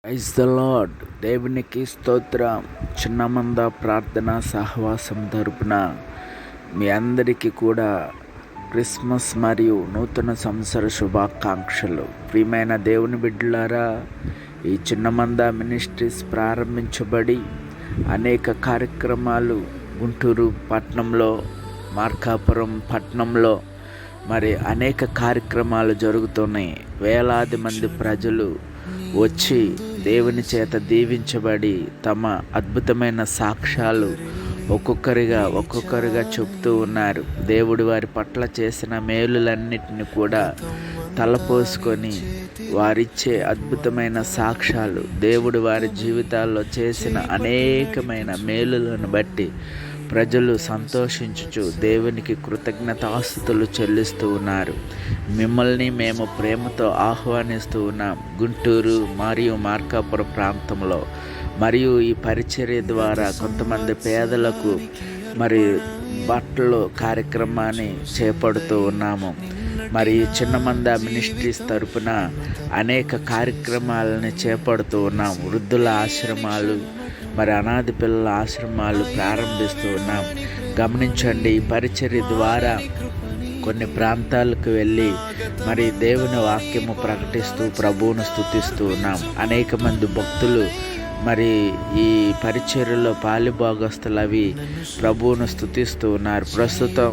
Praise the lord. దేవునికి స్తోత్రం. చిన్నమంద ప్రార్థన సహవాసం తరపున మీ అందరికీ కూడా క్రిస్మస్ మరియు నూతన సంవత్సర శుభాకాంక్షలు. ప్రియమైన దేవుని బిడ్డలారా, ఈ చిన్నమంద మినిస్ట్రీస్ ప్రారంభించబడి అనేక కార్యక్రమాలు గుంటూరు పట్టణంలో, మార్కాపురం పట్టణంలో మరి అనేక కార్యక్రమాలు జరుగుతున్నాయి. వేలాది మంది ప్రజలు వచ్చి దేవుని చేత దీవించబడి తమ అద్భుతమైన సాక్ష్యాలు ఒక్కొక్కరిగా చెప్తూ ఉన్నారు. దేవుడు వారి పట్ల చేసిన మేలులన్నిటిని కూడా తలపోసుకొని వారిచ్చే అద్భుతమైన సాక్ష్యాలు, దేవుడు వారి జీవితాల్లో చేసిన అనేకమైన మేలులను బట్టి ప్రజలు సంతోషించుచు దేవునికి కృతజ్ఞతాస్తుతులు చెల్లిస్తూ ఉన్నారు. మిమ్మల్ని మేము ప్రేమతో ఆహ్వానిస్తూ ఉన్నాం. గుంటూరు మరియు మార్కాపురం ప్రాంతంలో మరియు ఈ పరిచర్య ద్వారా కొంతమంది పేదలకు మరి బట్టలు కార్యక్రమాన్ని చేపడుతూ ఉన్నాము. మరి చిన్నమంద మినిస్ట్రీస్ తరపున అనేక కార్యక్రమాలని చేపడుతూ ఉన్నాం. వృద్ధుల ఆశ్రమాలు, మరి అనాథ పిల్లల ఆశ్రమాలు ప్రారంభిస్తూ ఉన్నాం. గమనించండి, ఈ పరిచర్య ద్వారా కొన్ని ప్రాంతాలకు వెళ్ళి మరి దేవుని వాక్యము ప్రకటిస్తూ ప్రభువును స్తుతిస్తూ ఉన్నాం. అనేక మంది భక్తులు మరి ఈ పరిచర్యలో పాలిభాగస్తులు అవి ప్రభువును స్తుతిస్తూ ఉన్నారు. ప్రస్తుతం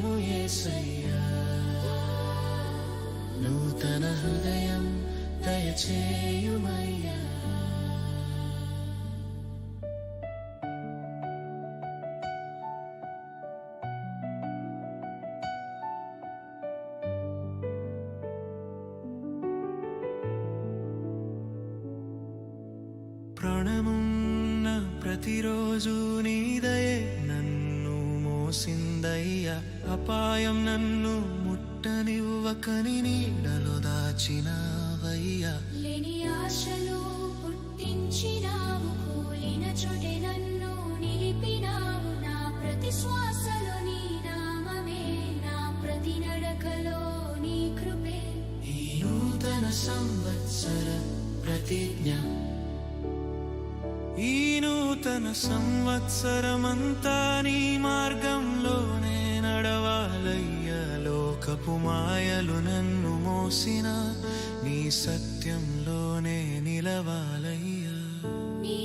ప్రాణమున్న ప్రతిరోజు నీదయే నన్ను మోసిందయ్యా. అపాయం నన్ను ముట్టనివ్వకని నీడలో దాచినావయ్యా. లేని ఆశలు పుట్టించినావు, కూలిన చోటే నన్ను నిలిపినావు. నా ప్రతి శ్వాసలో నీ నామమే, నా ప్రతి నడకలో నీ కృపే. ఈ నూతన సంవత్సర ప్రతిజ్ఞ, ఈ నూతన సంవత్సరమంతా నీ మార్గంలోనే నడవాలయ్యా. లోకపు మాయలు నన్ను మోసిన నీ సత్యంలోనే నిలవాలయ్యా. నీ